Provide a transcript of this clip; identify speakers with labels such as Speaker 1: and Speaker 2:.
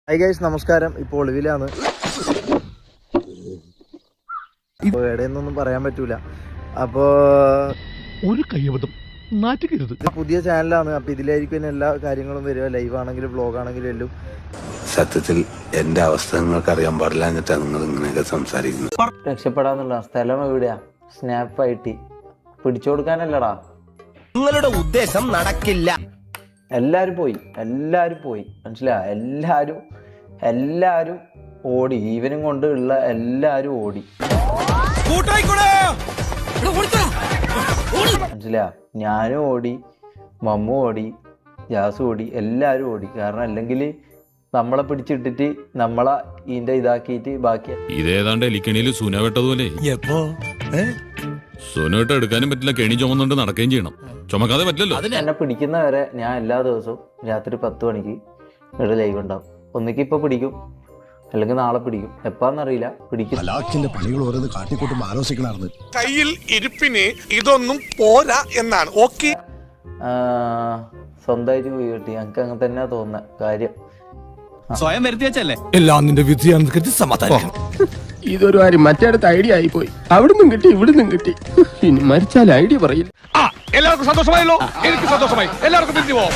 Speaker 1: High guys, നമസ്കാരം. ഇപ്പോൾ ഒളിവിലാണ്. എവിടെയെന്നൊന്നും പറയാൻ പറ്റൂല. അപ്പോൾ
Speaker 2: ഒരു കയ്യബദ്ധം നാറ്റുകരുത്.
Speaker 1: പുതിയ ചാനലാണ്. അപ്പോൾ ഇതിലായിരിക്കും എല്ലാ കാര്യങ്ങളും വരിക. ലൈവ് ആണെങ്കിലും വ്ളോഗ് ആണെങ്കിലും എല്ലാം.
Speaker 3: സത്യത്തിൽ എന്റെ അവസ്ഥ നിങ്ങൾക്ക് അറിയാൻ പാടില്ല എന്നിട്ടാണ് നിങ്ങൾ ഇങ്ങനെയൊക്കെ സംസാരിക്കുന്നത്.
Speaker 4: രക്ഷപ്പെടാന്നുള്ള സ്ഥലം എവിടെയാ? സ്നാപ്പായിട്ട് പിടിച്ചു കൊടുക്കാനല്ലടാ.
Speaker 5: നിങ്ങളുടെ ഉദ്ദേശം നടക്കില്ല.
Speaker 4: എല്ലാരും പോയി മനസ്സിലാ. എല്ലാരും ഓടി. ഈവനും കൊണ്ട് ഉള്ള എല്ലാരും ഓടി മനസ്സിലാ. ഞാനും ഓടി, മമ്മു ഓടി, ജാസ് ഓടി, എല്ലാരും ഓടി. കാരണം അല്ലെങ്കിൽ നമ്മളെ പിടിച്ചിട്ടിട്ട് നമ്മളെ ഇതിന്റെ ഇതാക്കിയിട്ട് ബാക്കി
Speaker 6: ഇതേതാണ്ട് എലിക്കണിയിൽ സുന വെട്ടതുപോലെ. സുന വെട്ട എടുക്കാനും പറ്റില്ല, കെണി ചുമന്നുകൊണ്ട് നടക്കുകയും ചെയ്യണം. ചുമക്കാതെ പറ്റില്ലല്ലോ.
Speaker 4: എന്നെ പിടിക്കുന്നവരെ ഞാൻ എല്ലാ ദിവസവും രാത്രി 10 മണിക്ക് ഇവിടെ ലൈവ് ഉണ്ടാവും. ഒന്നിക്ക് ഇപ്പൊ പിടിക്കും, അല്ലെങ്കിൽ നാളെ പിടിക്കും. എപ്പാന്നറിയില്ല. പിടിക്കും.
Speaker 2: പണികൾ ഓരോന്ന് കാട്ടിക്കൂട്ടുമ്പോ ആലോചിക്കണായിരുന്നു.
Speaker 5: കയ്യിൽ ഇരിപ്പിന് ഇതൊന്നും പോരാ എന്നാണ്. ഓക്കെ,
Speaker 4: സ്വന്തമായിട്ട് പോയി കിട്ടി. ഞങ്ങൾക്ക് അങ്ങനെ തന്നെ തോന്നുന്ന കാര്യം.
Speaker 5: സ്വയം വരുത്തി വെച്ചല്ലേ
Speaker 2: എല്ലാം നിന്റെ വിധിയാണെന്ന് കരുതി സമാധാനം.
Speaker 7: ഇതൊരു കാര്യം മറ്റേടത്ത് ഐഡിയ ആയിപ്പോയി. അവിടുന്നും കിട്ടി ഇവിടുന്നും കിട്ടി. ഇനി മരിച്ചാൽ ഐഡിയ പറയില്ല.
Speaker 5: എല്ലാവർക്കും സന്തോഷമായല്ലോ. എനിക്ക് സന്തോഷമായി. എല്ലാവർക്കും പിരിഞ്ഞു പോവാം.